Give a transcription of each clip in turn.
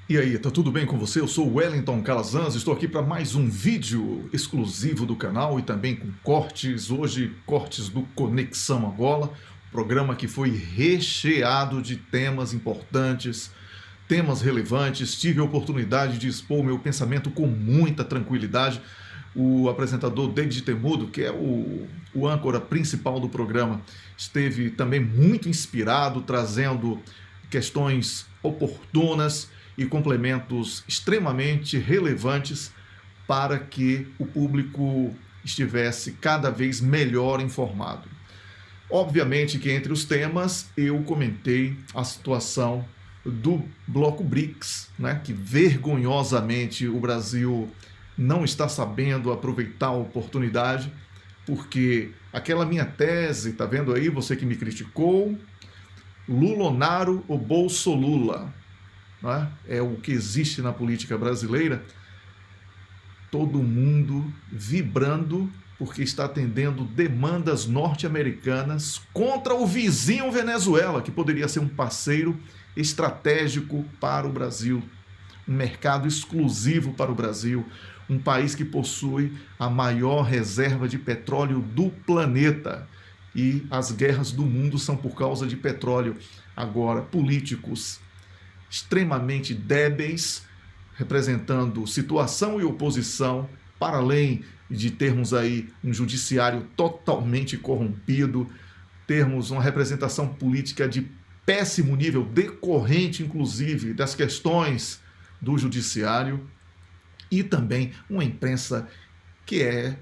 E aí, tá tudo bem com você? Eu sou o Wellington Calazans, estou aqui para mais um vídeo exclusivo do canal e também com cortes, hoje cortes do Conexão Angola, programa que foi recheado de temas importantes, temas relevantes. Tive a oportunidade de expor meu pensamento com muita tranquilidade. O apresentador David Temudo, que é o âncora principal do programa, esteve também muito inspirado, trazendo questões oportunas e complementos extremamente relevantes para que o público estivesse cada vez melhor informado. Obviamente que entre os temas eu comentei a situação do bloco BRICS, né, que vergonhosamente o Brasil não está sabendo aproveitar a oportunidade, porque aquela minha tese, tá vendo aí, você que me criticou, Lulonaro ou Bolsolula, né, é o que existe na política brasileira, todo mundo vibrando porque está atendendo demandas norte-americanas contra o vizinho Venezuela, que poderia ser um parceiro estratégico para o Brasil, um mercado exclusivo para o Brasil, um país que possui a maior reserva de petróleo do planeta. E as guerras do mundo são por causa de petróleo. Agora, políticos extremamente débeis, representando situação e oposição, para além de termos aí um judiciário totalmente corrompido, termos uma representação política de péssimo nível, decorrente inclusive das questões do judiciário, e também uma imprensa que é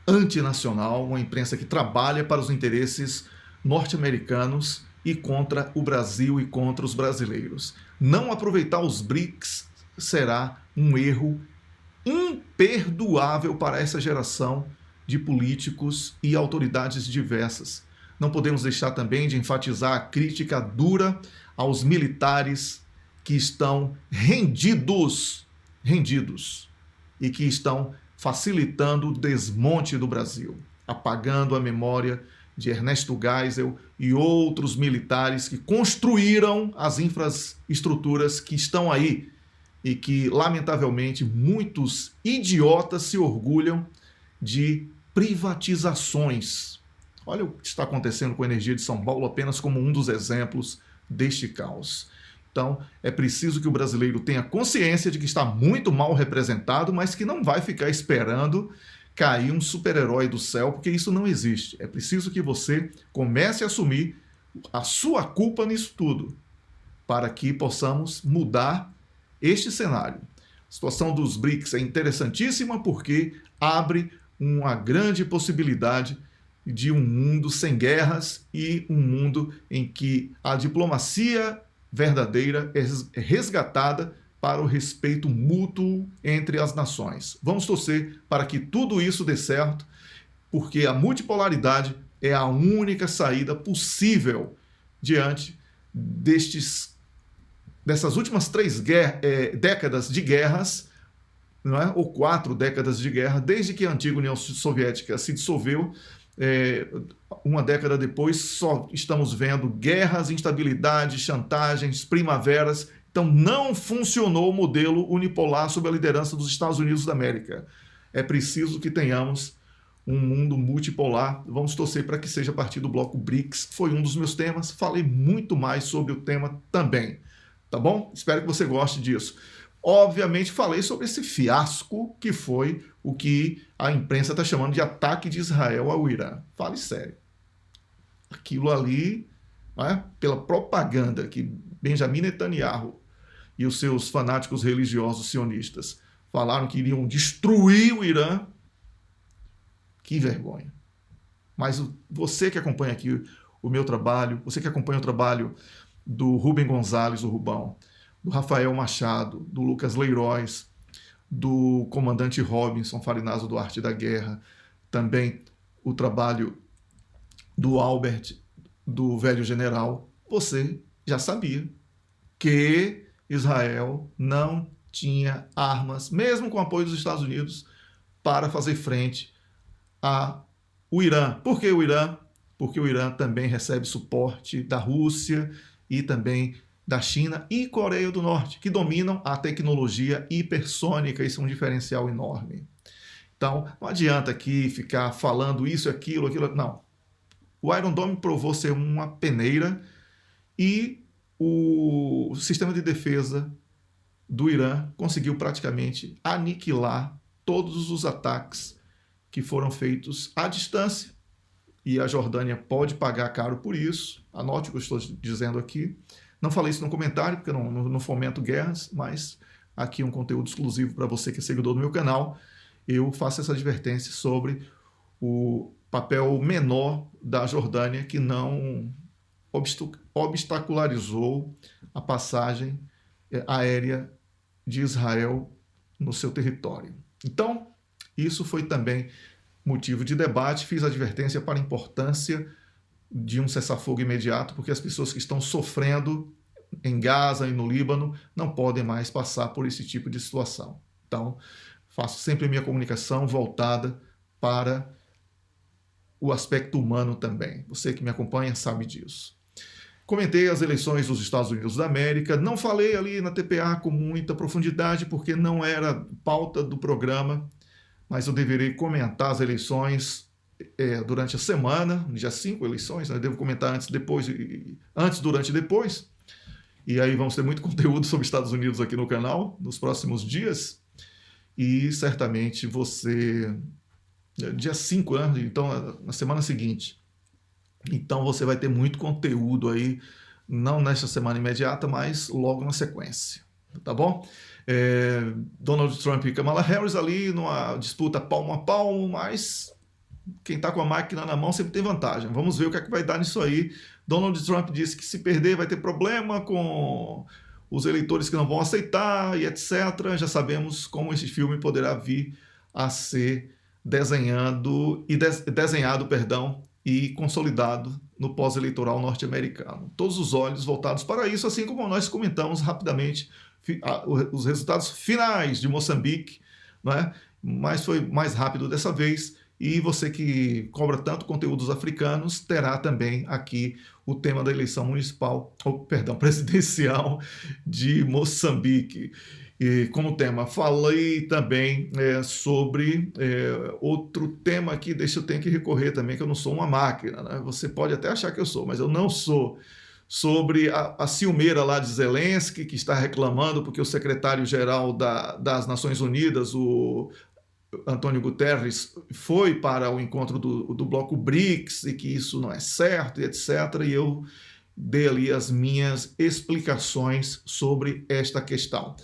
antinacional, uma imprensa que trabalha para os interesses norte-americanos e contra o Brasil e contra os brasileiros. Não aproveitar os BRICS será um erro imperdoável para essa geração de políticos e autoridades diversas. Não podemos deixar também de enfatizar a crítica dura aos militares que estão rendidos e que estão facilitando o desmonte do Brasil, apagando a memória de Ernesto Geisel e outros militares que construíram as infraestruturas que estão aí e que, lamentavelmente, muitos idiotas se orgulham de privatizações. Olha o que está acontecendo com a energia de São Paulo apenas como um dos exemplos deste caos. Então, é preciso que o brasileiro tenha consciência de que está muito mal representado, mas que não vai ficar esperando cair um super-herói do céu, porque isso não existe. É preciso que você comece a assumir a sua culpa nisso tudo, para que possamos mudar este cenário. A situação dos BRICS é interessantíssima porque abre uma grande possibilidade de um mundo sem guerras e um mundo em que a diplomacia verdadeira é resgatada para o respeito mútuo entre as nações. Vamos torcer para que tudo isso dê certo, porque a multipolaridade é a única saída possível diante dessas últimas décadas de guerras, não é? Ou 4 décadas de guerra, desde que a antiga União Soviética se dissolveu. Uma década depois, só estamos vendo guerras, instabilidades, chantagens, primaveras. Então, não funcionou o modelo unipolar sob a liderança dos Estados Unidos da América. É preciso que tenhamos um mundo multipolar. Vamos torcer para que seja a partir do bloco BRICS. Foi um dos meus temas. Falei muito mais sobre o tema também. Tá bom? Espero que você goste disso. Obviamente, falei sobre esse fiasco que foi o que a imprensa está chamando de ataque de Israel ao Irã. Fale sério. Aquilo ali, né, pela propaganda que Benjamin Netanyahu e os seus fanáticos religiosos sionistas falaram que iriam destruir o Irã, que vergonha. Mas você que acompanha aqui o meu trabalho, você que acompanha o trabalho do Rubem Gonzalez, o Rubão, do Rafael Machado, do Lucas Leiroz, do comandante Robinson Farinazo do Arte da Guerra, também o trabalho do Albert, do Velho General, você já sabia que Israel não tinha armas, mesmo com o apoio dos Estados Unidos, para fazer frente ao Irã. Por que o Irã? Porque o Irã também recebe suporte da Rússia e também da China e Coreia do Norte, que dominam a tecnologia hipersônica. Isso é um diferencial enorme. Então, não adianta aqui ficar falando isso, aquilo, aquilo. Não. O Iron Dome provou ser uma peneira e o sistema de defesa do Irã conseguiu praticamente aniquilar todos os ataques que foram feitos à distância. E a Jordânia pode pagar caro por isso. Anote o que eu estou dizendo aqui. Não falei isso no comentário, porque eu não fomento guerras, mas aqui um conteúdo exclusivo para você que é seguidor do meu canal. Eu faço essa advertência sobre o papel menor da Jordânia, que não obstacularizou a passagem aérea de Israel no seu território. Então, isso foi também motivo de debate. Fiz advertência para a importância de um cessar-fogo imediato, porque as pessoas que estão sofrendo em Gaza e no Líbano não podem mais passar por esse tipo de situação. Então, faço sempre a minha comunicação voltada para o aspecto humano também. Você que me acompanha sabe disso. Comentei as eleições dos Estados Unidos da América, não falei ali na TPA com muita profundidade, porque não era pauta do programa, mas eu deverei comentar as eleições durante a semana, no dia 5 eleições, né? Eu devo comentar antes, depois, antes, durante e depois. E aí vamos ter muito conteúdo sobre Estados Unidos aqui no canal, nos próximos dias. E certamente você, dia 5, né? Então, na semana seguinte. Então você vai ter muito conteúdo aí, não nesta semana imediata, mas logo na sequência, tá bom? Donald Trump e Kamala Harris ali numa disputa palmo a palmo, mas quem está com a máquina na mão sempre tem vantagem. Vamos ver o que é que vai dar nisso aí. Donald Trump disse que se perder vai ter problema com os eleitores que não vão aceitar e etc. Já sabemos como esse filme poderá vir a ser desenhado e consolidado no pós-eleitoral norte-americano. Todos os olhos voltados para isso, assim como nós comentamos rapidamente os resultados finais de Moçambique, né? Mas foi mais rápido dessa vez, e você que cobra tanto conteúdos africanos terá também aqui o tema da eleição presidencial de Moçambique. E como tema, falei também sobre outro tema aqui, deixa eu ter que recorrer também, que eu não sou uma máquina, né? Você pode até achar que eu sou, mas eu não sou. Sobre a ciumeira lá de Zelensky, que está reclamando porque o secretário-geral das Nações Unidas, o Antônio Guterres, foi para o encontro do bloco BRICS e que isso não é certo, e etc. E eu dei ali as minhas explicações sobre esta questão.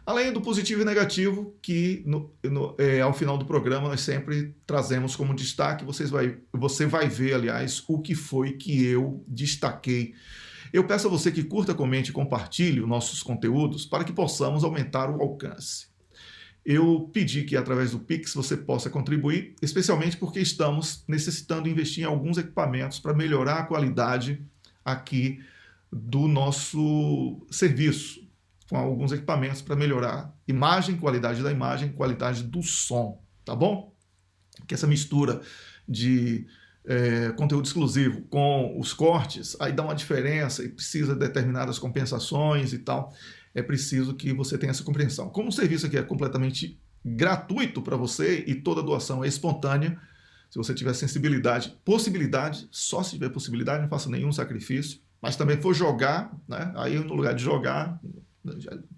Além do positivo e negativo, que ao final do programa nós sempre trazemos como destaque, você vai ver, aliás, o que foi que eu destaquei. Eu peço a você que curta, comente e compartilhe os nossos conteúdos para que possamos aumentar o alcance. Eu pedi que através do Pix você possa contribuir, especialmente porque estamos necessitando investir em alguns equipamentos para melhorar a qualidade aqui do nosso serviço, com alguns equipamentos para melhorar imagem, qualidade da imagem, qualidade do som, tá bom? Que essa mistura de conteúdo exclusivo com os cortes, aí dá uma diferença e precisa de determinadas compensações e tal. É preciso que você tenha essa compreensão. Como o serviço aqui é completamente gratuito para você e toda doação é espontânea, se você tiver sensibilidade, possibilidade, só se tiver possibilidade, não faça nenhum sacrifício, mas também for jogar, né? Aí no lugar de jogar,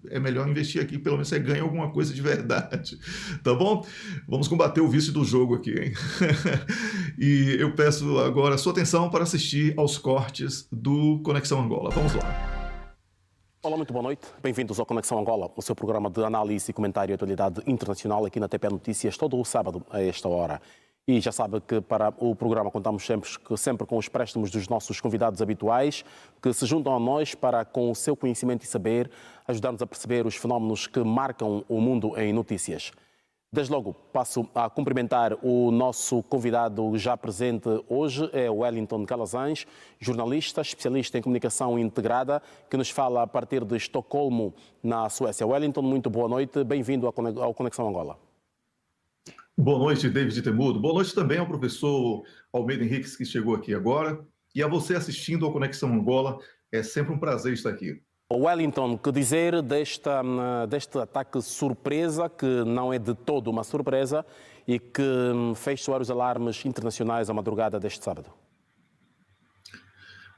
é melhor investir aqui, pelo menos você ganha alguma coisa de verdade, tá bom? Vamos combater o vício do jogo aqui, hein? E eu peço agora a sua atenção para assistir aos cortes do Conexão Angola. Vamos lá. Olá, muito boa noite. Bem-vindos ao Conexão Angola, o seu programa de análise e comentário de atualidade internacional aqui na TP Notícias, todo o sábado a esta hora. E já sabe que para o programa contamos sempre com os préstimos dos nossos convidados habituais, que se juntam a nós para, com o seu conhecimento e saber, ajudar-nos a perceber os fenómenos que marcam o mundo em notícias. Desde logo, passo a cumprimentar o nosso convidado já presente hoje, é o Wellington Calazans, jornalista, especialista em comunicação integrada, que nos fala a partir de Estocolmo, na Suécia. Wellington, muito boa noite, bem-vindo ao Conexão Angola. Boa noite, David Temudo. Boa noite também ao professor Almeida Henriques, que chegou aqui agora. E a você assistindo ao Conexão Angola, é sempre um prazer estar aqui. Wellington, que dizer deste ataque surpresa, que não é de todo uma surpresa e que fez soar os alarmes internacionais à madrugada deste sábado?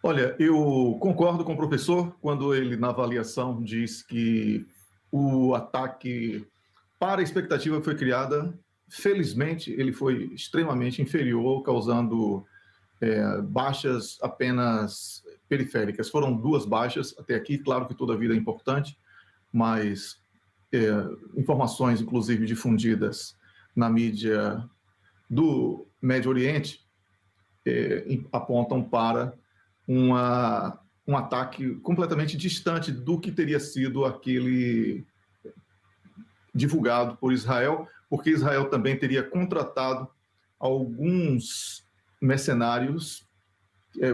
Olha, eu concordo com o professor quando ele, na avaliação, diz que o ataque, para a expectativa que foi criada, felizmente ele foi extremamente inferior, causando baixas apenas periféricas. Foram 2 baixas até aqui, claro que toda a vida é importante, mas informações, inclusive difundidas na mídia do Médio Oriente, apontam para um ataque completamente distante do que teria sido aquele divulgado por Israel, porque Israel também teria contratado alguns mercenários,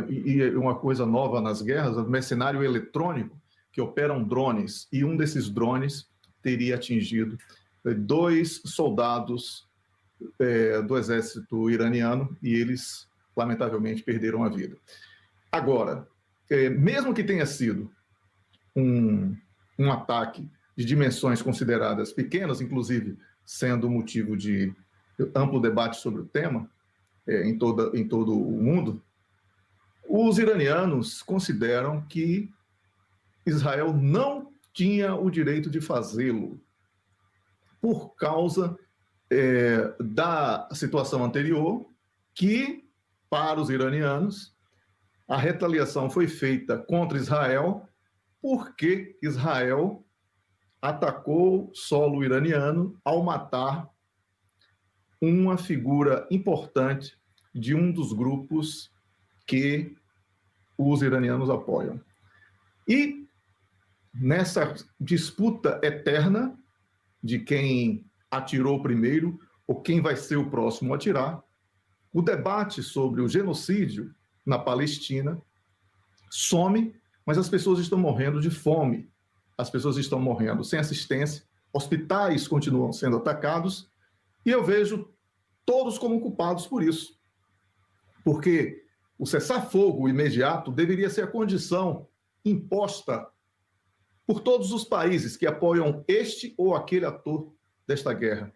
e uma coisa nova nas guerras, o mercenário eletrônico, que operam drones, e um desses drones teria atingido 2 soldados do exército iraniano, e eles, lamentavelmente, perderam a vida. Agora, mesmo que tenha sido um ataque de dimensões consideradas pequenas, inclusive sendo motivo de amplo debate sobre o tema em todo o mundo, os iranianos consideram que Israel não tinha o direito de fazê-lo por causa da situação anterior, que, para os iranianos, a retaliação foi feita contra Israel porque Israel atacou solo iraniano ao matar uma figura importante de um dos grupos que os iranianos apoiam. E nessa disputa eterna de quem atirou primeiro ou quem vai ser o próximo a atirar, o debate sobre o genocídio na Palestina some, mas as pessoas estão morrendo de fome, as pessoas estão morrendo sem assistência, hospitais continuam sendo atacados, e eu vejo todos como culpados por isso. Porque o cessar-fogo imediato deveria ser a condição imposta por todos os países que apoiam este ou aquele ator desta guerra,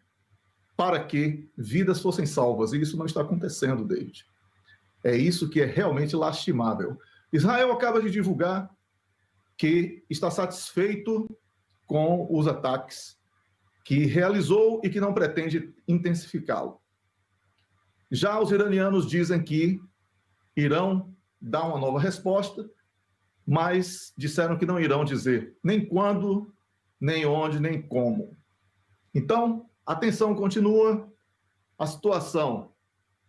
para que vidas fossem salvas. E isso não está acontecendo, David. É isso que é realmente lastimável. Israel acaba de divulgar que está satisfeito com os ataques que realizou e que não pretende intensificá-lo. Já os iranianos dizem que irão dar uma nova resposta, mas disseram que não irão dizer nem quando, nem onde, nem como. Então, a tensão continua, a situação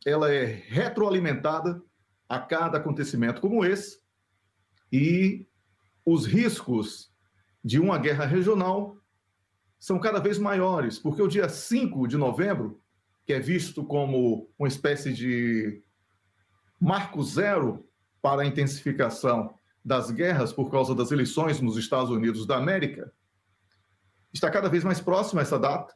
ela é retroalimentada a cada acontecimento como esse, e os riscos de uma guerra regional são cada vez maiores, porque o dia 5 de novembro, que é visto como uma espécie de marco zero para a intensificação das guerras por causa das eleições nos Estados Unidos da América, está cada vez mais próxima essa data,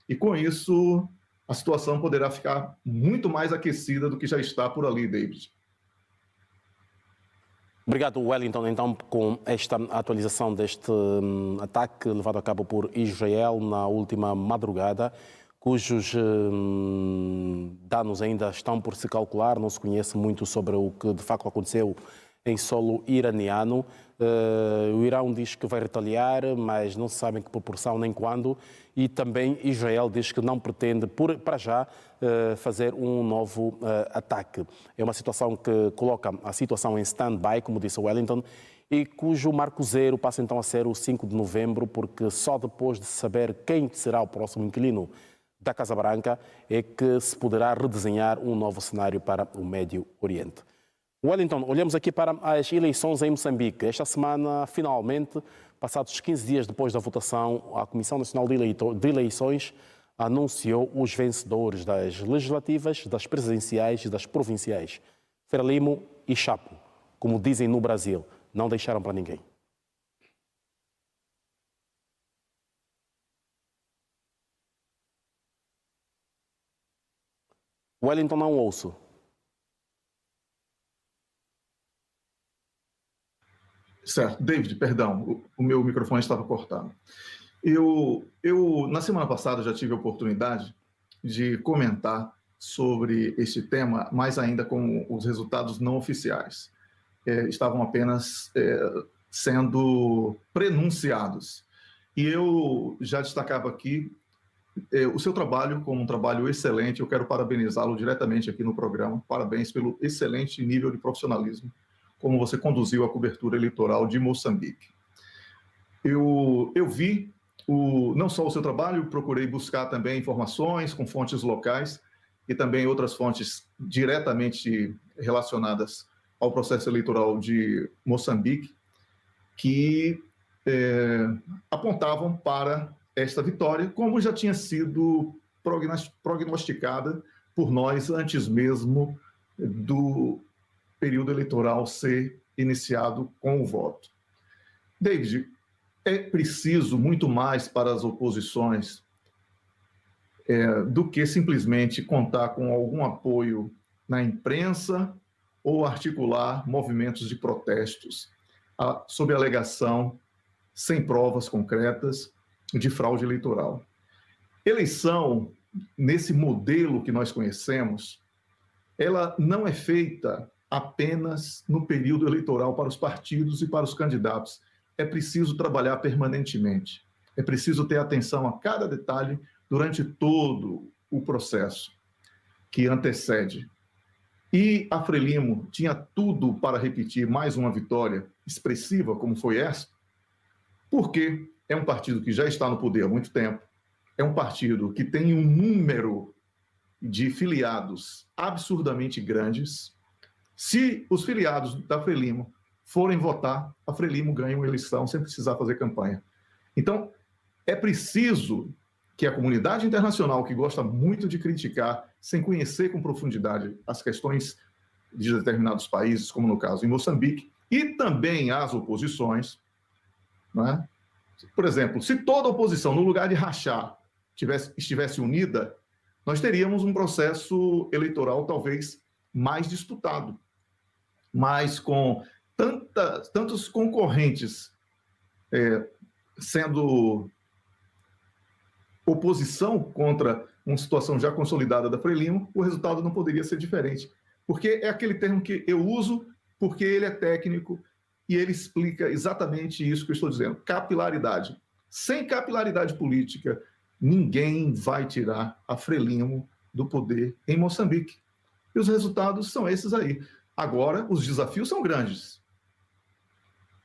e com isso a situação poderá ficar muito mais aquecida do que já está por ali, David. Obrigado, Wellington, então, com esta atualização deste ataque levado a cabo por Israel na última madrugada, cujos danos ainda estão por se calcular, não se conhece muito sobre o que de facto aconteceu em solo iraniano. O Irão diz que vai retaliar, mas não se sabe em que proporção nem quando. E também Israel diz que não pretende, para já, fazer um novo ataque. É uma situação que coloca a situação em stand-by, como disse Wellington, e cujo marco zero passa então a ser o 5 de novembro, porque só depois de saber quem será o próximo inquilino da Casa Branca é que se poderá redesenhar um novo cenário para o Médio Oriente. Wellington, olhamos aqui para as eleições em Moçambique. Esta semana, finalmente, passados 15 dias depois da votação, a Comissão Nacional de Eleições anunciou os vencedores das legislativas, das presidenciais e das provinciais. Frelimo e Chapo, como dizem no Brasil, não deixaram para ninguém. Wellington, não ouço. Certo. David, perdão, o meu microfone estava cortado. Na semana passada, já tive a oportunidade de comentar sobre este tema, mais ainda com os resultados não oficiais. Estavam apenas sendo prenunciados. E eu já destacava aqui o seu trabalho como um trabalho excelente. Eu quero parabenizá-lo diretamente aqui no programa. Parabéns pelo excelente nível de profissionalismo, como você conduziu a cobertura eleitoral de Moçambique. Eu vi não só o seu trabalho, procurei buscar também informações com fontes locais e também outras fontes diretamente relacionadas ao processo eleitoral de Moçambique, que apontavam para esta vitória, como já tinha sido prognosticada por nós antes mesmo do período eleitoral ser iniciado com o voto. David, é preciso muito mais para as oposições do que simplesmente contar com algum apoio na imprensa ou articular movimentos de protestos sob alegação, sem provas concretas, de fraude eleitoral. Eleição, nesse modelo que nós conhecemos, ela não é feita apenas no período eleitoral para os partidos e para os candidatos. É preciso trabalhar permanentemente. É preciso ter atenção a cada detalhe durante todo o processo que antecede. E a Frelimo tinha tudo para repetir mais uma vitória expressiva, como foi essa, porque é um partido que já está no poder há muito tempo, é um partido que tem um número de filiados absurdamente grandes. Se os filiados da Frelimo forem votar, a Frelimo ganha uma eleição sem precisar fazer campanha. Então, é preciso que a comunidade internacional, que gosta muito de criticar, sem conhecer com profundidade as questões de determinados países, como no caso em Moçambique, e também as oposições, né? Por exemplo, se toda a oposição, no lugar de rachar, estivesse unida, nós teríamos um processo eleitoral talvez mais disputado, mas com tantos concorrentes sendo oposição contra uma situação já consolidada da Frelimo, o resultado não poderia ser diferente. Porque é aquele termo que eu uso porque ele é técnico e ele explica exatamente isso que eu estou dizendo, capilaridade. Sem capilaridade política, ninguém vai tirar a Frelimo do poder em Moçambique. E os resultados são esses aí. Agora, os desafios são grandes.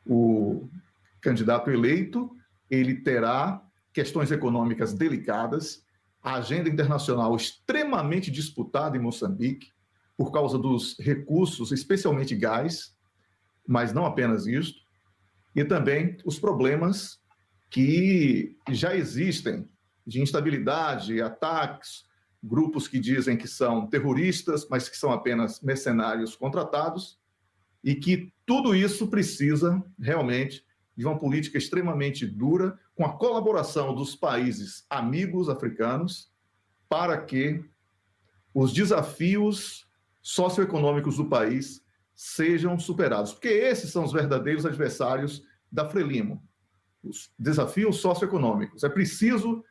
O candidato eleito, ele terá questões econômicas delicadas, a agenda internacional extremamente disputada em Moçambique, por causa dos recursos, especialmente gás, mas não apenas isso, e também os problemas que já existem de instabilidade, ataques, grupos que dizem que são terroristas, mas que são apenas mercenários contratados, e que tudo isso precisa realmente de uma política extremamente dura, com a colaboração dos países amigos africanos, para que os desafios socioeconômicos do país sejam superados. Porque esses são os verdadeiros adversários da Frelimo, os desafios socioeconômicos. É preciso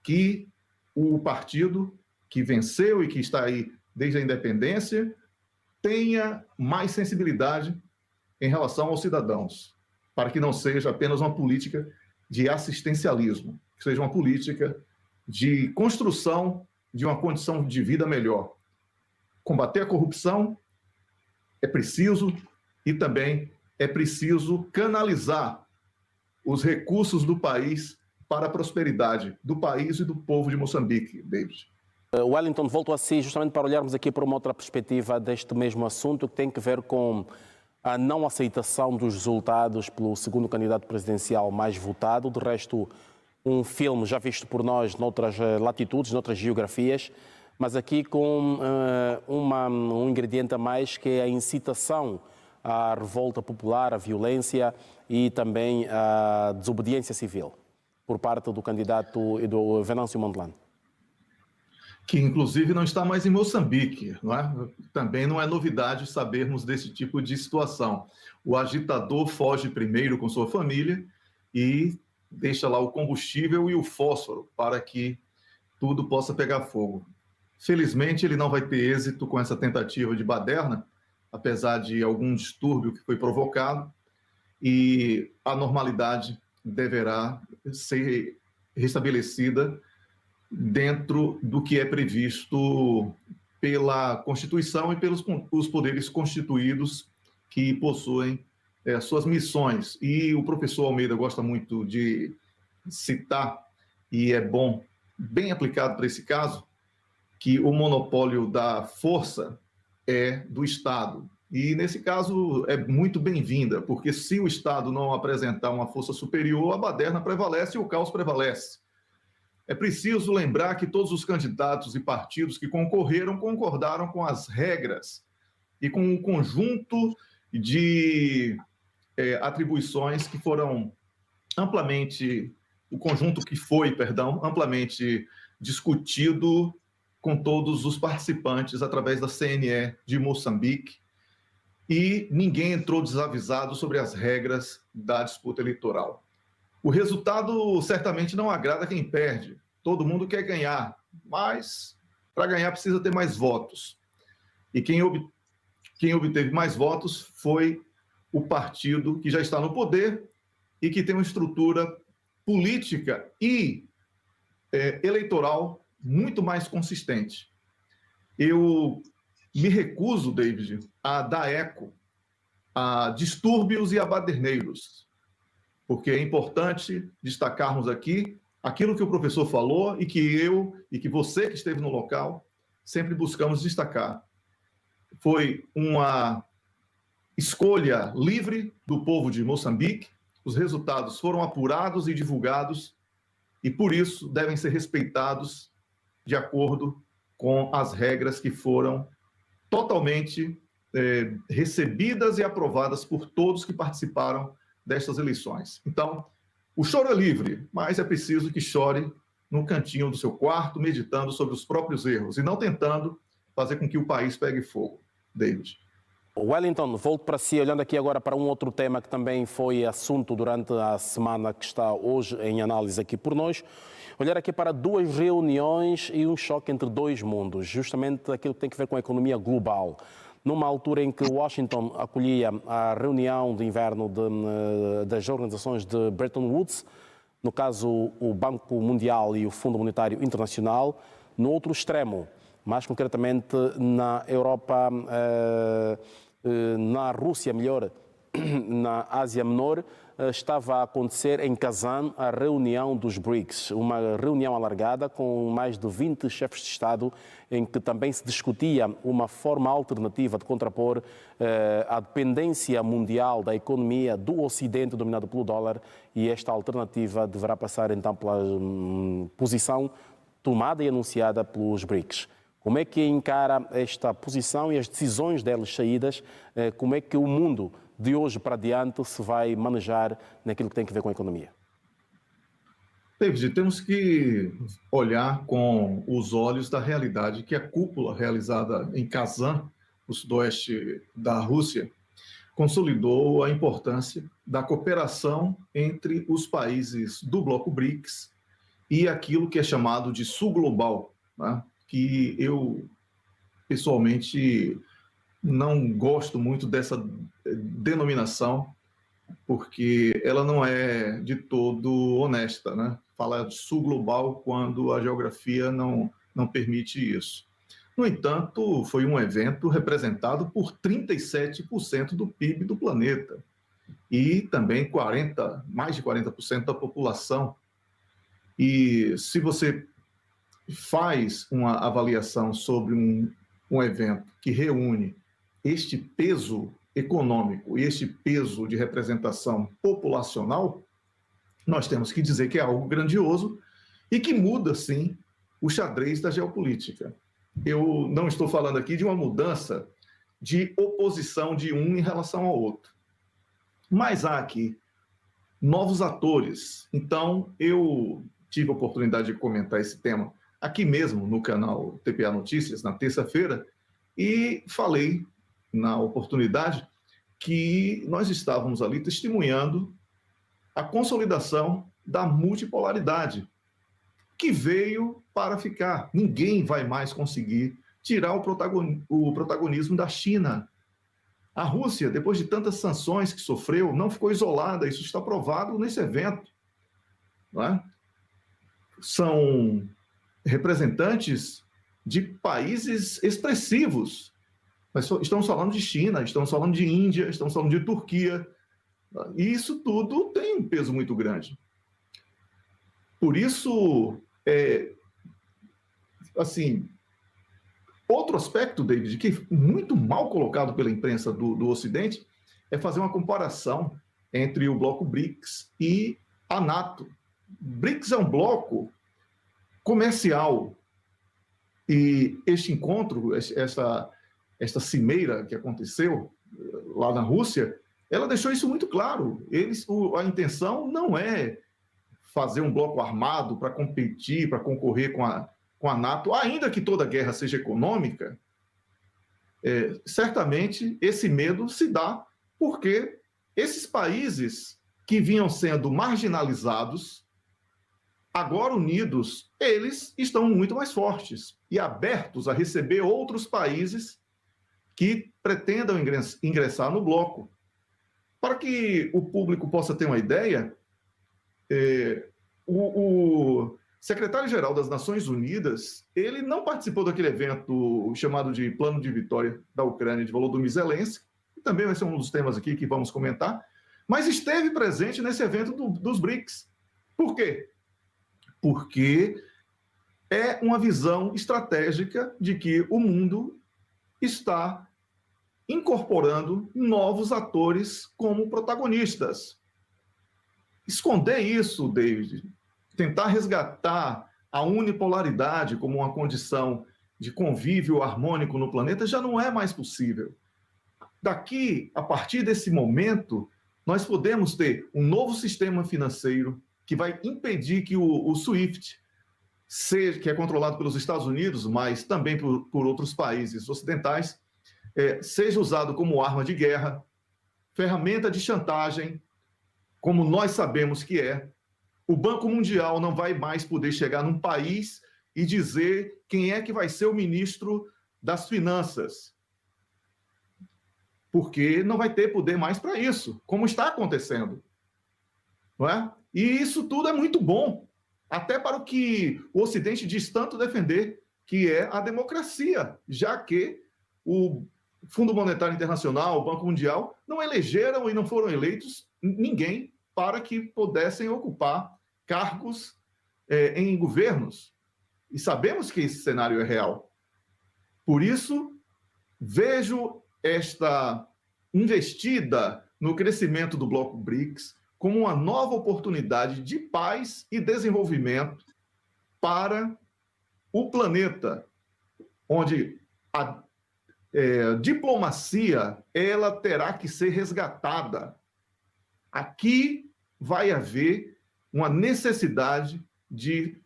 que o partido que venceu e que está aí desde a independência tenha mais sensibilidade em relação aos cidadãos, para que não seja apenas uma política de assistencialismo, que seja uma política de construção de uma condição de vida melhor. Combater a corrupção é preciso e também é preciso canalizar os recursos do país para a prosperidade do país e do povo de Moçambique, David. Wellington, volto a si justamente para olharmos aqui por uma outra perspectiva deste mesmo assunto, que tem que ver com a não aceitação dos resultados pelo segundo candidato presidencial mais votado. De resto, um filme já visto por nós noutras latitudes, noutras geografias, mas aqui com um ingrediente a mais, que é a incitação à revolta popular, à violência e também à desobediência civil por parte do candidato do Venâncio Mondlane. que inclusive não está mais em Moçambique, não é? Também não é novidade sabermos desse tipo de situação. O agitador foge primeiro com sua família e deixa lá o combustível e o fósforo para que tudo possa pegar fogo. Felizmente, ele não vai ter êxito com essa tentativa de baderna, apesar de algum distúrbio que foi provocado, e a normalidade deverá ser restabelecida dentro do que é previsto pela Constituição e pelos os poderes constituídos que possuem suas missões. E o professor Almeida gosta muito de citar, e é bom, bem aplicado para esse caso, que o monopólio da força é do Estado. E, nesse caso, é muito bem-vinda, porque se o Estado não apresentar uma força superior, a baderna prevalece e o caos prevalece. É preciso lembrar que todos os candidatos e partidos que concorreram concordaram com as regras e com o conjunto de atribuições que foram amplamente, amplamente discutido com todos os participantes através da CNE de Moçambique, e ninguém entrou desavisado sobre as regras da disputa eleitoral. O resultado certamente não agrada quem perde. Todo mundo quer ganhar, mas para ganhar precisa ter mais votos. E quem obteve mais votos foi o partido que já está no poder e que tem uma estrutura política e eleitoral muito mais consistente. Eu me recuso, David, a dar eco a distúrbios e a baderneiros, porque é importante destacarmos aqui aquilo que o professor falou e que eu e que você que esteve no local sempre buscamos destacar. Foi uma escolha livre do povo de Moçambique, os resultados foram apurados e divulgados e, por isso, devem ser respeitados de acordo com as regras que foram totalmente recebidas e aprovadas por todos que participaram destas eleições. Então, o choro é livre, mas é preciso que chore no cantinho do seu quarto, meditando sobre os próprios erros e não tentando fazer com que o país pegue fogo. David. Wellington, volto para si, olhando aqui agora para um outro tema que também foi assunto durante a semana que está hoje em análise aqui por nós. Olhar aqui para duas reuniões e um choque entre dois mundos, justamente aquilo que tem a ver com a economia global. Numa altura em que Washington acolhia a reunião de inverno das organizações de Bretton Woods, no caso o Banco Mundial e o Fundo Monetário Internacional, no outro extremo, mais concretamente na Europa, na Rússia, melhor, na Ásia Menor, estava a acontecer em Kazan a reunião dos BRICS, uma reunião alargada com mais de 20 chefes de Estado, em que também se discutia uma forma alternativa de contrapor a dependência mundial da economia do Ocidente dominado pelo dólar, e esta alternativa deverá passar então pela posição tomada e anunciada pelos BRICS. Como é que encara esta posição e as decisões delas saídas? Como é que o mundo de hoje para diante se vai manejar naquilo que tem a ver com a economia? David, temos que olhar com os olhos da realidade que a cúpula realizada em Kazan, no sudoeste da Rússia, consolidou a importância da cooperação entre os países do bloco BRICS e aquilo que é chamado de Sul Global, né? Que eu, pessoalmente, não gosto muito dessa denominação, porque ela não é de todo honesta, né? Falar de Sul Global quando a geografia não permite isso. No entanto, foi um evento representado por 37% do PIB do planeta e também mais de 40% da população. E se você faz uma avaliação sobre um evento que reúne este peso econômico e este peso de representação populacional, nós temos que dizer que é algo grandioso e que muda, sim, o xadrez da geopolítica. Eu não estou falando aqui de uma mudança de oposição de um em relação ao outro, mas há aqui novos atores. Então, eu tive a oportunidade de comentar esse tema aqui mesmo no canal TPA Notícias, na terça-feira, e falei na oportunidade que nós estávamos ali testemunhando a consolidação da multipolaridade, que veio para ficar. Ninguém vai mais conseguir tirar o protagonismo da China. A Rússia, depois de tantas sanções que sofreu, não ficou isolada, isso está provado nesse evento. Não é? São representantes de países expressivos. Nós estamos falando de China, estamos falando de Índia, estamos falando de Turquia, e isso tudo tem um peso muito grande. Por isso, assim, outro aspecto, David, que é muito mal colocado pela imprensa do Ocidente, é fazer uma comparação entre o bloco BRICS e a NATO. BRICS é um bloco comercial, e este encontro, esta cimeira que aconteceu lá na Rússia, ela deixou isso muito claro. A intenção não é fazer um bloco armado para competir, para concorrer com a NATO, ainda que toda guerra seja econômica. Certamente esse medo se dá porque esses países que vinham sendo marginalizados, agora unidos, eles estão muito mais fortes e abertos a receber outros países que pretendam ingressar no bloco. Para que o público possa ter uma ideia, o secretário-geral das Nações Unidas, ele não participou daquele evento chamado de Plano de Vitória da Ucrânia de Volodymyr Zelensky, que também vai ser um dos temas aqui que vamos comentar, mas esteve presente nesse evento dos BRICS. Por quê? Porque é uma visão estratégica de que o mundo está incorporando novos atores como protagonistas. Esconder isso, David, tentar resgatar a unipolaridade como uma condição de convívio harmônico no planeta já não é mais possível. Daqui, a partir desse momento, nós podemos ter um novo sistema financeiro que vai impedir que o SWIFT, que é controlado pelos Estados Unidos, mas também por outros países ocidentais, seja usado como arma de guerra, ferramenta de chantagem, como nós sabemos que é. O Banco Mundial não vai mais poder chegar num país e dizer quem é que vai ser o ministro das Finanças, porque não vai ter poder mais para isso, como está acontecendo. Não é? E isso tudo é muito bom, até para o que o Ocidente diz tanto defender, que é a democracia, já que o Fundo Monetário Internacional, o Banco Mundial, não elegeram e não foram eleitos ninguém para que pudessem ocupar cargos em governos. E sabemos que esse cenário é real. Por isso, vejo esta investida no crescimento do bloco BRICS como uma nova oportunidade de paz e desenvolvimento para o planeta, onde a diplomacia ela terá que ser resgatada. Aqui vai haver uma necessidade de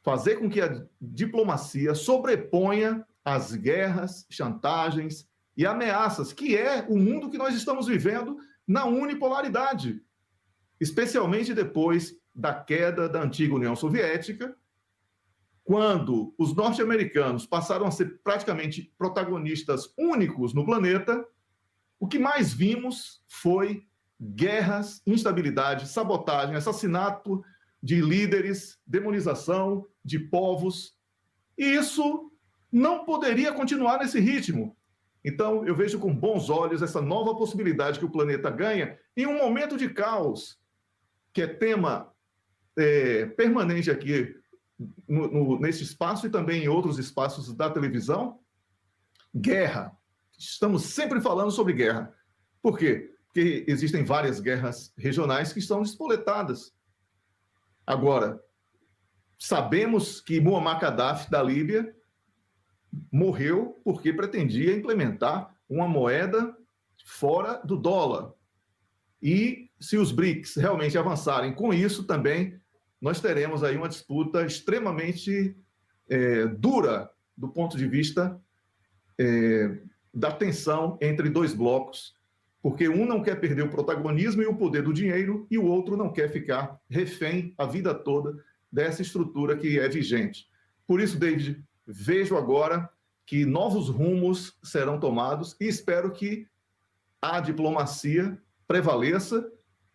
fazer com que a diplomacia sobreponha as guerras, chantagens e ameaças, que é o mundo que nós estamos vivendo na unipolaridade, especialmente depois da queda da antiga União Soviética, quando os norte-americanos passaram a ser praticamente protagonistas únicos no planeta. O que mais vimos foi guerras, instabilidade, sabotagem, assassinato de líderes, demonização de povos. E isso não poderia continuar nesse ritmo. Então, eu vejo com bons olhos essa nova possibilidade que o planeta ganha em um momento de caos, que é tema permanente aqui nesse espaço e também em outros espaços da televisão. Guerra. Estamos sempre falando sobre guerra. Por quê? Porque existem várias guerras regionais que estão despoletadas. Agora, sabemos que Muammar Gaddafi, da Líbia, morreu porque pretendia implementar uma moeda fora do dólar. E se os BRICS realmente avançarem com isso também, nós teremos aí uma disputa extremamente dura do ponto de vista da tensão entre dois blocos, porque um não quer perder o protagonismo e o poder do dinheiro, e o outro não quer ficar refém a vida toda dessa estrutura que é vigente. Por isso, David, vejo agora que novos rumos serão tomados e espero que a diplomacia prevaleça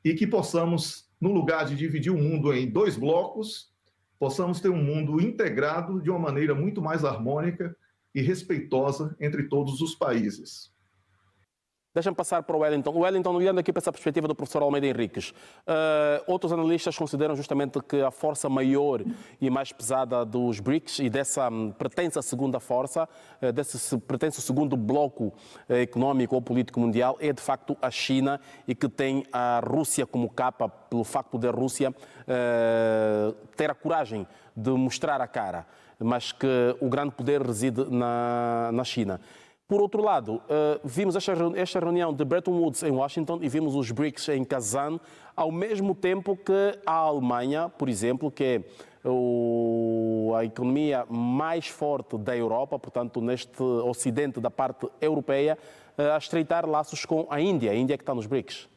e que possamos, no lugar de dividir o mundo em dois blocos, possamos ter um mundo integrado de uma maneira muito mais harmônica e respeitosa entre todos os países. Deixa-me passar para o Wellington. Wellington, olhando aqui para essa perspectiva do professor Almeida Henriques, outros analistas consideram justamente que a força maior e mais pesada dos BRICS e dessa pretensa segunda força, desse pretenso segundo bloco económico ou político mundial é de facto a China, e que tem a Rússia como capa pelo facto da Rússia ter a coragem de mostrar a cara, mas que o grande poder reside na China. Por outro lado, vimos esta reunião de Bretton Woods em Washington e vimos os BRICS em Kazan, ao mesmo tempo que a Alemanha, por exemplo, que é a economia mais forte da Europa, portanto, neste ocidente da parte europeia, a estreitar laços com a Índia que está nos BRICS.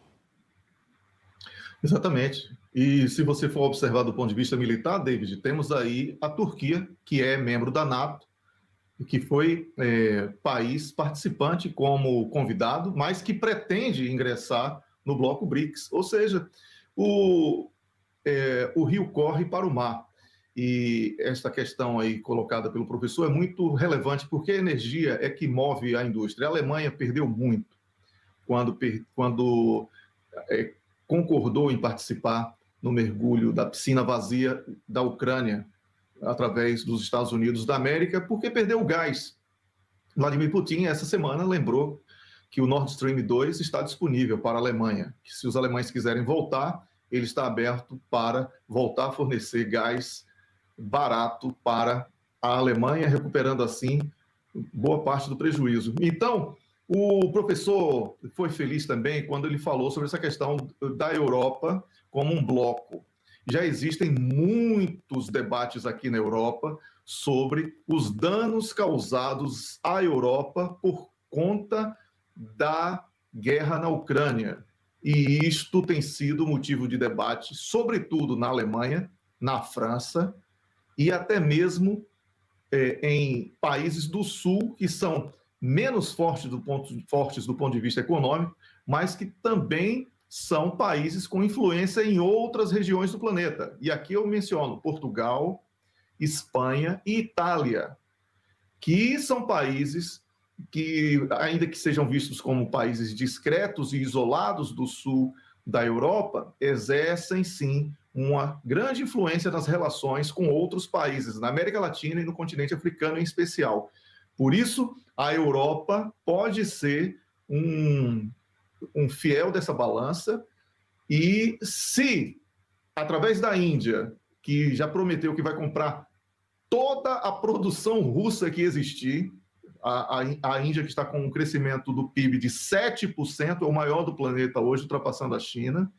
Exatamente. E se você for observar do ponto de vista militar, David, temos aí a Turquia, que é membro da NATO, que foi país participante como convidado, mas que pretende ingressar no bloco BRICS. Ou seja, o rio corre para o mar. E esta questão aí colocada pelo professor é muito relevante, porque a energia é que move a indústria. A Alemanha perdeu muito quando concordou em participar no mergulho da piscina vazia da Ucrânia, através dos Estados Unidos da América, porque perdeu o gás. Vladimir Putin, essa semana, lembrou que o Nord Stream 2 está disponível para a Alemanha, que se os alemães quiserem voltar, ele está aberto para voltar a fornecer gás barato para a Alemanha, recuperando assim boa parte do prejuízo. Então, o professor foi feliz também quando ele falou sobre essa questão da Europa como um bloco. Já existem muitos debates aqui na Europa sobre os danos causados à Europa por conta da guerra na Ucrânia. E isto tem sido motivo de debate, sobretudo na Alemanha, na França e até mesmo em países do Sul, que são menos fortes do ponto de vista econômico, mas que também são países com influência em outras regiões do planeta. E aqui eu menciono Portugal, Espanha e Itália, que são países que, ainda que sejam vistos como países discretos e isolados do sul da Europa, exercem, sim, uma grande influência nas relações com outros países, na América Latina e no continente africano em especial. Por isso, a Europa pode ser um fiel dessa balança, e se, através da Índia, que já prometeu que vai comprar toda a produção russa que existir, a Índia, que está com um crescimento do PIB de 7%, é o maior do planeta hoje, ultrapassando a China,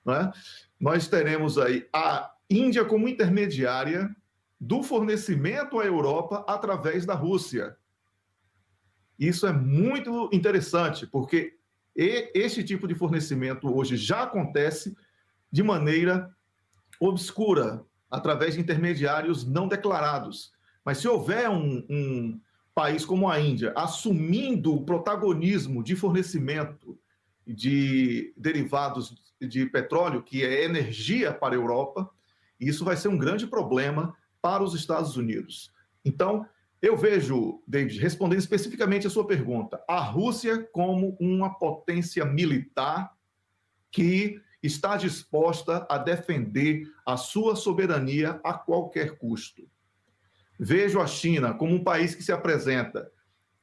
né? Nós teremos aí a Índia como intermediária do fornecimento à Europa através da Rússia. Isso é muito interessante, porque este tipo de fornecimento hoje já acontece de maneira obscura, através de intermediários não declarados. Mas se houver um país como a Índia assumindo o protagonismo de fornecimento de derivados de petróleo, que é energia para a Europa, isso vai ser um grande problema para os Estados Unidos. Então, eu vejo, David, respondendo especificamente a sua pergunta, a Rússia como uma potência militar que está disposta a defender a sua soberania a qualquer custo. Vejo a China como um país que se apresenta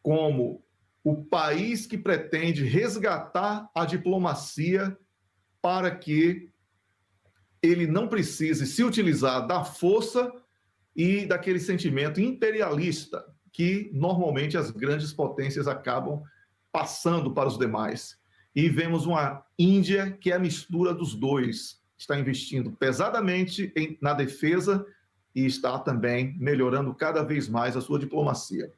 como o país que pretende resgatar a diplomacia para que ele não precise se utilizar da força e daquele sentimento imperialista que normalmente as grandes potências acabam passando para os demais. E vemos uma Índia que é a mistura dos dois, está investindo pesadamente na defesa e está também melhorando cada vez mais a sua diplomacia.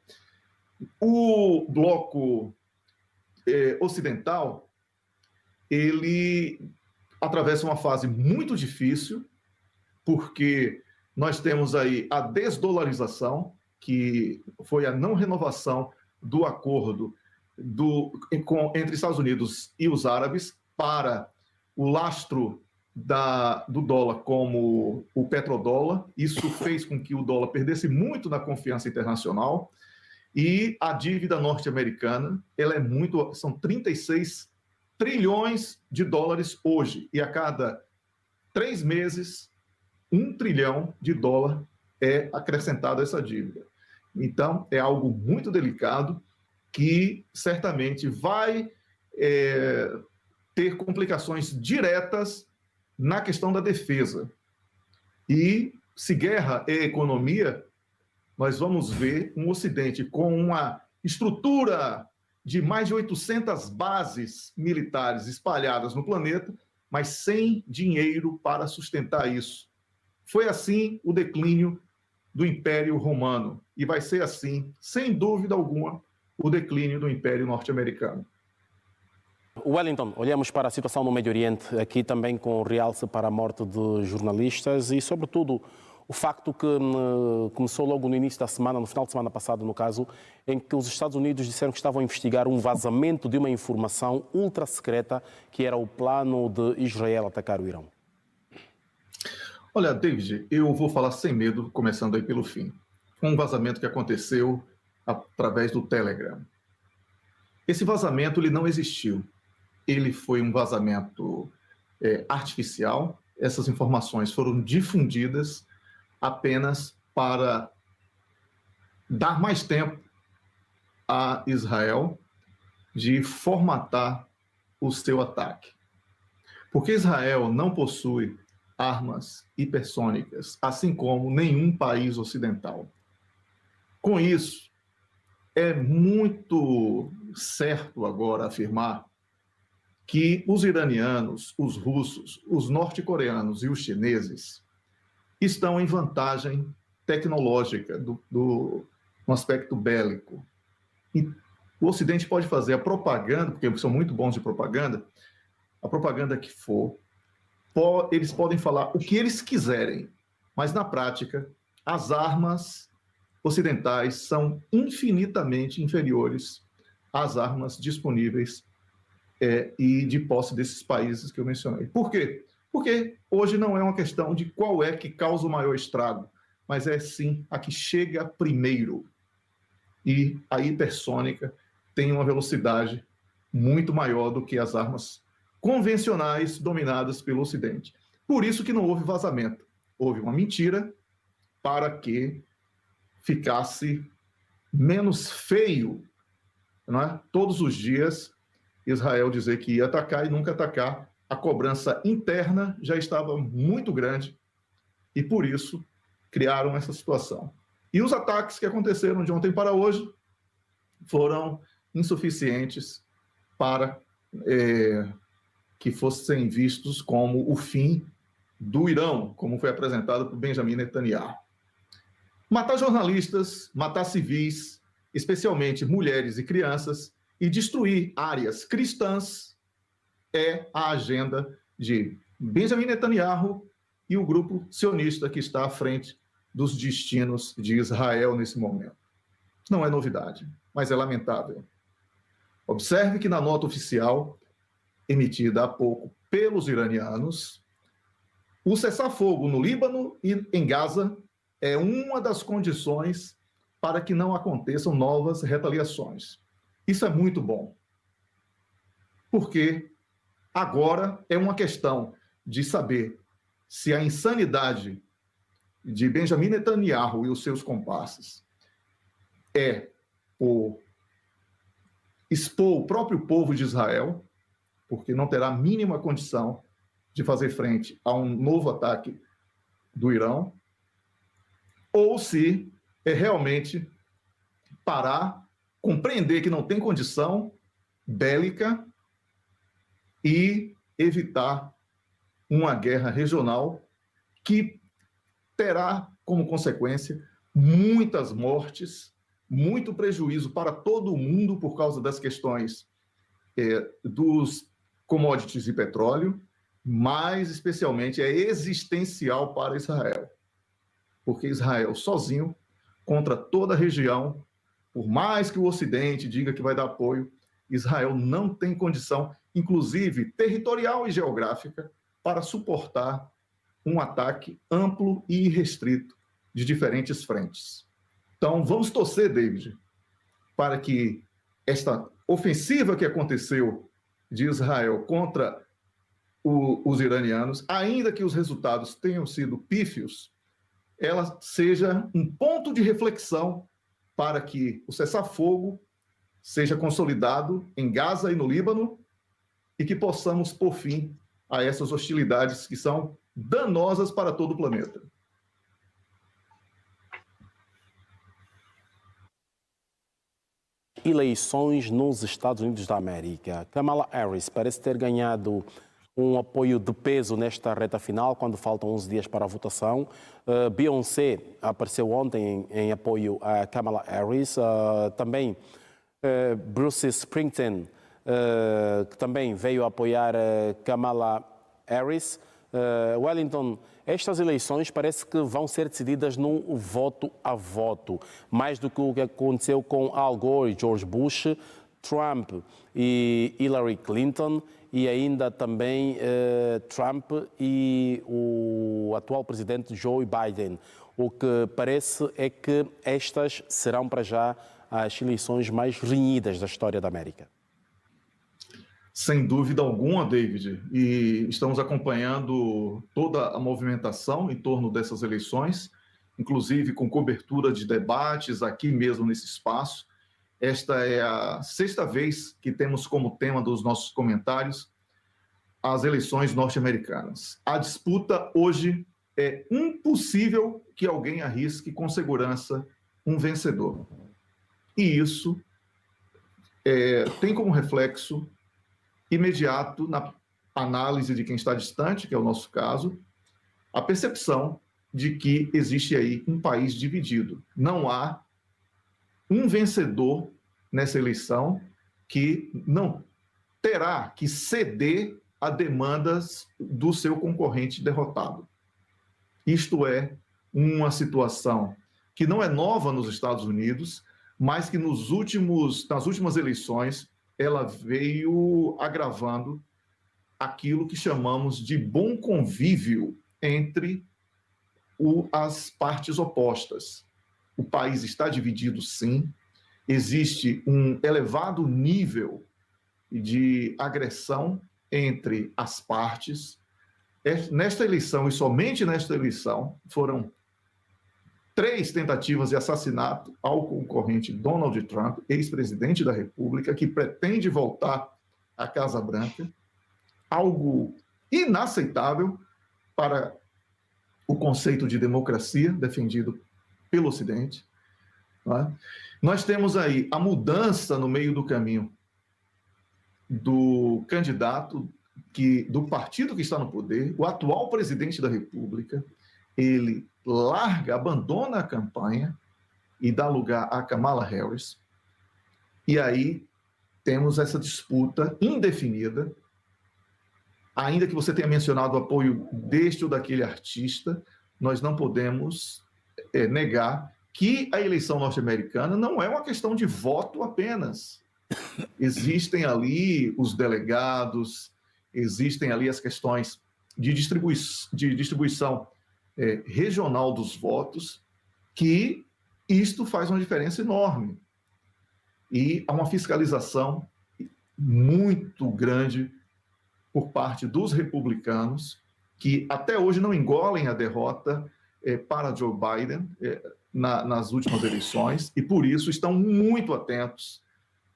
O bloco ocidental, ele atravessa uma fase muito difícil, porque nós temos aí a desdolarização, que foi a não renovação do acordo entre Estados Unidos e os árabes para o lastro do dólar como o petrodólar. Isso fez com que o dólar perdesse muito na confiança internacional. E a dívida norte-americana, são 36 trilhões de dólares hoje. E a cada 3 meses, 1 trilhão de dólar é acrescentado a essa dívida. Então, é algo muito delicado que certamente vai ter complicações diretas na questão da defesa. E se guerra é economia, nós vamos ver um Ocidente com uma estrutura de mais de 800 bases militares espalhadas no planeta, mas sem dinheiro para sustentar isso. Foi assim o declínio do Império Romano, e vai ser assim, sem dúvida alguma, o declínio do Império Norte-Americano. Wellington, olhamos para a situação no Médio Oriente, aqui também com realce para a morte de jornalistas e, sobretudo, o facto que começou logo no início da semana, no final de semana passada, no caso, em que os Estados Unidos disseram que estavam a investigar um vazamento de uma informação ultra secreta, que era o plano de Israel atacar o Irão. Olha, David, eu vou falar sem medo, começando aí pelo fim. Um vazamento que aconteceu através do Telegram. Esse vazamento ele não existiu. Ele foi um vazamento artificial. Essas informações foram difundidas apenas para dar mais tempo a Israel de formatar o seu ataque. Porque Israel não possui armas hipersônicas, assim como nenhum país ocidental. Com isso, é muito certo agora afirmar que os iranianos, os russos, os norte-coreanos e os chineses estão em vantagem tecnológica no aspecto bélico. E o Ocidente pode fazer a propaganda, porque são muito bons de propaganda, a propaganda que for, eles podem falar o que eles quiserem, mas na prática, as armas ocidentais são infinitamente inferiores às armas disponíveis e de posse desses países que eu mencionei. Por quê? Porque hoje não é uma questão de qual é que causa o maior estrago, mas é sim a que chega primeiro. E a hipersônica tem uma velocidade muito maior do que as armas convencionais dominadas pelo Ocidente. Por isso que não houve vazamento. Houve uma mentira para que ficasse menos feio, não é? Todos os dias Israel dizer que ia atacar e nunca atacar. A cobrança interna já estava muito grande e, por isso, criaram essa situação. E os ataques que aconteceram de ontem para hoje foram insuficientes para que fossem vistos como o fim do Irão, como foi apresentado por Benjamin Netanyahu. Matar jornalistas, matar civis, especialmente mulheres e crianças, e destruir áreas cristãs é a agenda de Benjamin Netanyahu e o grupo sionista que está à frente dos destinos de Israel nesse momento. Não é novidade, mas é lamentável. Observe que na nota oficial, emitida há pouco pelos iranianos, o cessar-fogo no Líbano e em Gaza é uma das condições para que não aconteçam novas retaliações. Isso é muito bom, porque agora é uma questão de saber se a insanidade de Benjamin Netanyahu e os seus comparsas é por expor o próprio povo de Israel, porque não terá a mínima condição de fazer frente a um novo ataque do Irão, ou se é realmente parar, compreender que não tem condição bélica e evitar uma guerra regional que terá como consequência muitas mortes, muito prejuízo para todo o mundo por causa das questões dos commodities de petróleo, mas especialmente é existencial para Israel, porque Israel sozinho, contra toda a região, por mais que o Ocidente diga que vai dar apoio, Israel não tem condição, inclusive territorial e geográfica, para suportar um ataque amplo e irrestrito de diferentes frentes. Então, vamos torcer, David, para que esta ofensiva que aconteceu de Israel contra os iranianos, ainda que os resultados tenham sido pífios, ela seja um ponto de reflexão para que o cessar-fogo seja consolidado em Gaza e no Líbano e que possamos pôr fim a essas hostilidades que são danosas para todo o planeta. Eleições nos Estados Unidos da América. Kamala Harris parece ter ganhado um apoio de peso nesta reta final, quando faltam 11 dias para a votação. Beyoncé apareceu ontem em apoio a Kamala Harris. Também Bruce Springsteen, que também veio apoiar Kamala Harris. Wellington, estas eleições parece que vão ser decididas num voto a voto, mais do que o que aconteceu com Al Gore e George Bush, Trump e Hillary Clinton, e ainda também Trump e o atual presidente Joe Biden. O que parece é que estas serão para já as eleições mais renhidas da história da América. Sem dúvida alguma, David, e estamos acompanhando toda a movimentação em torno dessas eleições, inclusive com cobertura de debates aqui mesmo nesse espaço. Esta é a sexta vez que temos como tema dos nossos comentários as eleições norte-americanas. A disputa hoje é impossível que alguém arrisque com segurança um vencedor. E isso tem como reflexo imediato na análise de quem está distante, que é o nosso caso, a percepção de que existe aí um país dividido. Não há um vencedor nessa eleição que não terá que ceder a demandas do seu concorrente derrotado. Isto é uma situação que não é nova nos Estados Unidos, mas que nas últimas eleições ela veio agravando aquilo que chamamos de bom convívio entre as partes opostas. O país está dividido, sim, existe um elevado nível de agressão entre as partes. Nesta eleição, e somente nesta eleição, foram 3 tentativas de assassinato ao concorrente Donald Trump, ex-presidente da República, que pretende voltar à Casa Branca, algo inaceitável para o conceito de democracia defendido pelo Ocidente. Não é? Nós temos aí a mudança no meio do caminho do candidato do partido que está no poder, o atual presidente da República. Ele abandona a campanha e dá lugar a Kamala Harris. E aí temos essa disputa indefinida, ainda que você tenha mencionado o apoio deste ou daquele artista, nós não podemos negar que a eleição norte-americana não é uma questão de voto apenas. Existem ali os delegados, existem ali as questões de distribuição regional dos votos, que isto faz uma diferença enorme. E há uma fiscalização muito grande por parte dos republicanos, que até hoje não engolem a derrota para Joe Biden nas últimas eleições, e por isso estão muito atentos.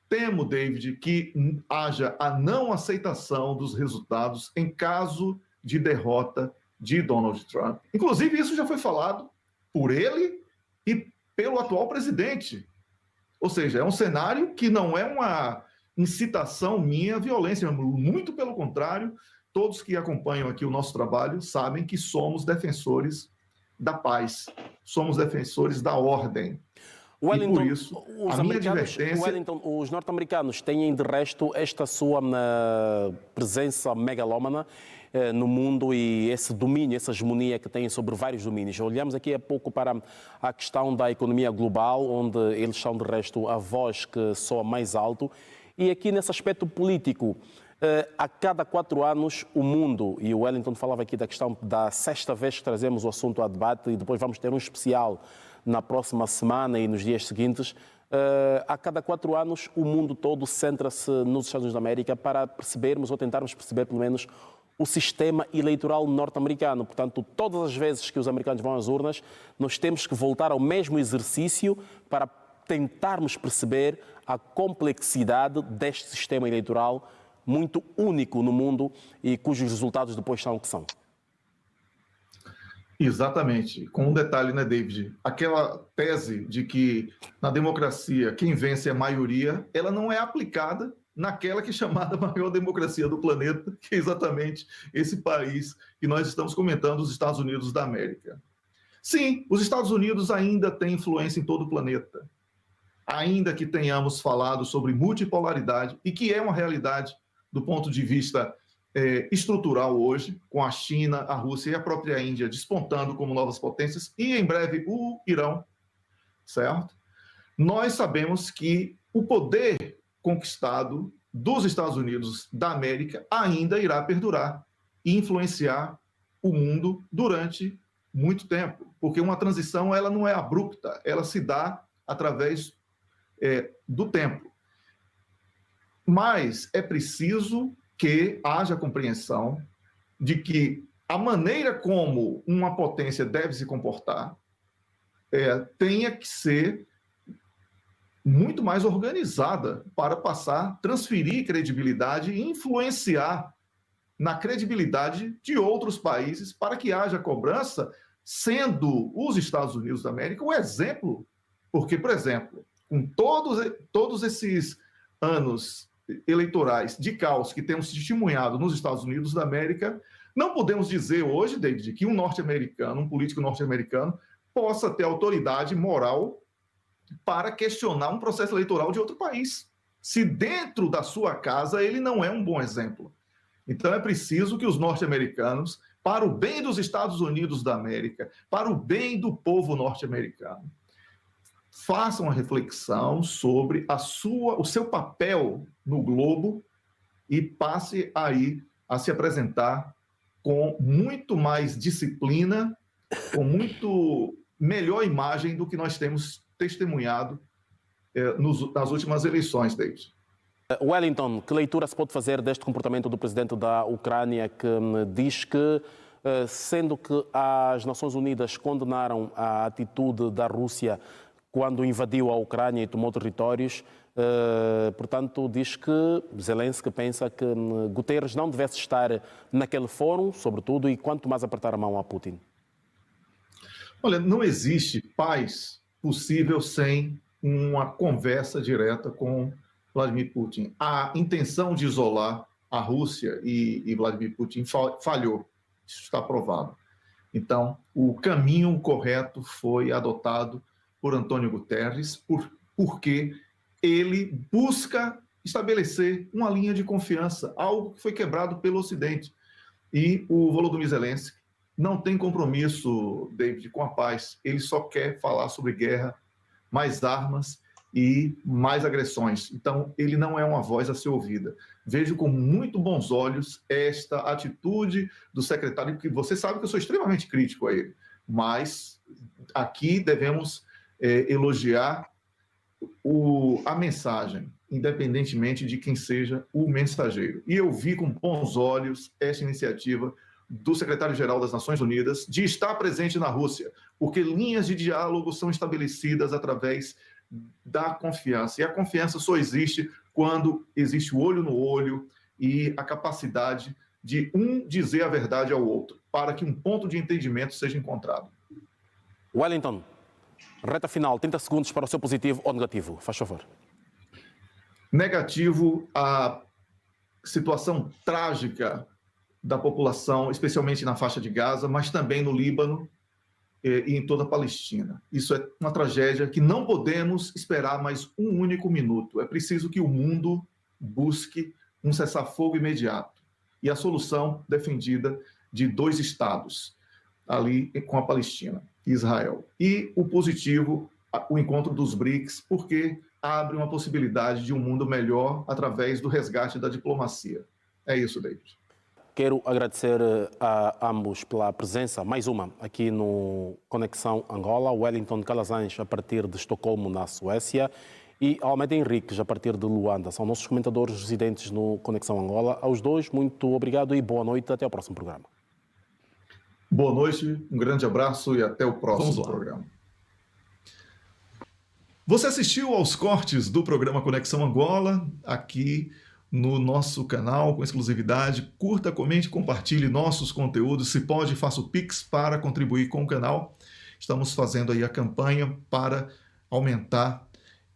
Temo, David, que haja a não aceitação dos resultados em caso de derrota de Donald Trump. Inclusive, isso já foi falado por ele e pelo atual presidente. Ou seja, é um cenário que não é uma incitação minha à violência, muito pelo contrário. Todos que acompanham aqui o nosso trabalho sabem que somos defensores da paz, somos defensores da ordem. Wellington, e por isso, a minha advertência... Wellington, os norte-americanos têm, de resto, esta sua presença megalómana no mundo e esse domínio, essa hegemonia que têm sobre vários domínios. Olhamos aqui há pouco para a questão da economia global, onde eles são, de resto, a voz que soa mais alto. E aqui, nesse aspecto político, a cada 4 anos, o mundo, e o Wellington falava aqui da questão da 6ª vez que trazemos o assunto a debate, e depois vamos ter um especial na próxima semana e nos dias seguintes, a cada 4 anos o mundo todo centra-se nos Estados Unidos da América para percebermos, ou tentarmos perceber pelo menos, o sistema eleitoral norte-americano. Portanto, todas as vezes que os americanos vão às urnas, nós temos que voltar ao mesmo exercício para tentarmos perceber a complexidade deste sistema eleitoral muito único no mundo e cujos resultados depois são o que são. Exatamente. Com um detalhe, né, David? Aquela tese de que na democracia quem vence é a maioria, ela não é aplicada naquela que é chamada maior democracia do planeta, que é exatamente esse país que nós estamos comentando, os Estados Unidos da América. Sim, os Estados Unidos ainda têm influência em todo o planeta, ainda que tenhamos falado sobre multipolaridade, e que é uma realidade do ponto de vista estrutural hoje, com a China, a Rússia e a própria Índia despontando como novas potências, e em breve o Irão, certo? Nós sabemos que o poder conquistado dos Estados Unidos da América ainda irá perdurar e influenciar o mundo durante muito tempo, porque uma transição ela não é abrupta, ela se dá através do tempo. Mas é preciso que haja compreensão de que a maneira como uma potência deve se comportar tenha que ser muito mais organizada para transferir credibilidade e influenciar na credibilidade de outros países para que haja cobrança, sendo os Estados Unidos da América o exemplo. Porque, por exemplo, com todos esses anos eleitorais de caos que temos testemunhado nos Estados Unidos da América, não podemos dizer hoje, David, que um norte-americano, um político norte-americano, possa ter autoridade moral para questionar um processo eleitoral de outro país, se dentro da sua casa ele não é um bom exemplo. Então é preciso que os norte-americanos, para o bem dos Estados Unidos da América, para o bem do povo norte-americano, façam uma reflexão sobre o seu papel no globo e passe aí a se apresentar com muito mais disciplina, com muito melhor imagem do que nós temos testemunhado nas últimas eleições, David. Wellington, que leitura se pode fazer deste comportamento do presidente da Ucrânia, que diz que, sendo que as Nações Unidas condenaram a atitude da Rússia quando invadiu a Ucrânia e tomou territórios, portanto, diz que Zelensky pensa que Guterres não devesse estar naquele fórum, sobretudo, e quanto mais apertar a mão a Putin? Olha, não existe paz possível sem uma conversa direta com Vladimir Putin. A intenção de isolar a Rússia e Vladimir Putin falhou, isso está provado. Então, o caminho correto foi adotado por Antônio Guterres, porque ele busca estabelecer uma linha de confiança, algo que foi quebrado pelo Ocidente. E o Volodymyr Zelensky não tem compromisso, David, com a paz. Ele só quer falar sobre guerra, mais armas e mais agressões. Então, ele não é uma voz a ser ouvida. Vejo com muito bons olhos esta atitude do secretário, que você sabe que eu sou extremamente crítico a ele, mas aqui devemos elogiar a mensagem, independentemente de quem seja o mensageiro. E eu vi com bons olhos esta iniciativa do secretário-geral das Nações Unidas de estar presente na Rússia, porque linhas de diálogo são estabelecidas através da confiança. E a confiança só existe quando existe o olho no olho e a capacidade de um dizer a verdade ao outro, para que um ponto de entendimento seja encontrado. Wellington, reta final, 30 segundos para o seu positivo ou negativo, faz favor. Negativo, a situação trágica da população, especialmente na faixa de Gaza, mas também no Líbano, e em toda a Palestina. Isso é uma tragédia que não podemos esperar mais um único minuto. É preciso que o mundo busque um cessar-fogo imediato e a solução defendida de 2 estados, ali com a Palestina e Israel. E o positivo, o encontro dos BRICS, porque abre uma possibilidade de um mundo melhor através do resgate da diplomacia. É isso, David. Quero agradecer a ambos pela presença, mais uma, aqui no Conexão Angola, Wellington Calazans, a partir de Estocolmo, na Suécia, e Almeida Henriques, a partir de Luanda. São nossos comentadores residentes no Conexão Angola. Aos dois, muito obrigado e boa noite. Até ao próximo programa. Boa noite, um grande abraço e até o próximo programa. Você assistiu aos cortes do programa Conexão Angola, aqui no nosso canal, com exclusividade. Curta, comente, compartilhe nossos conteúdos. Se pode, faça o Pix para contribuir com o canal. Estamos fazendo aí a campanha para aumentar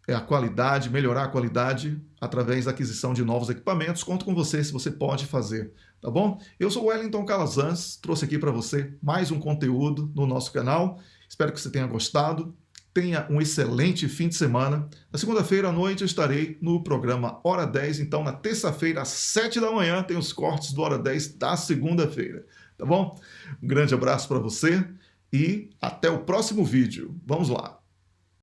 a qualidade, melhorar a qualidade através da aquisição de novos equipamentos. Conto com você se você pode fazer, tá bom? Eu sou o Wellington Calazans, trouxe aqui para você mais um conteúdo no nosso canal. Espero que você tenha gostado. Tenha um excelente fim de semana. Na segunda-feira à noite eu estarei no programa Hora 10. Então, na terça-feira, às 7 da manhã, tem os cortes do Hora 10 da segunda-feira. Tá bom? Um grande abraço para você e até o próximo vídeo. Vamos lá!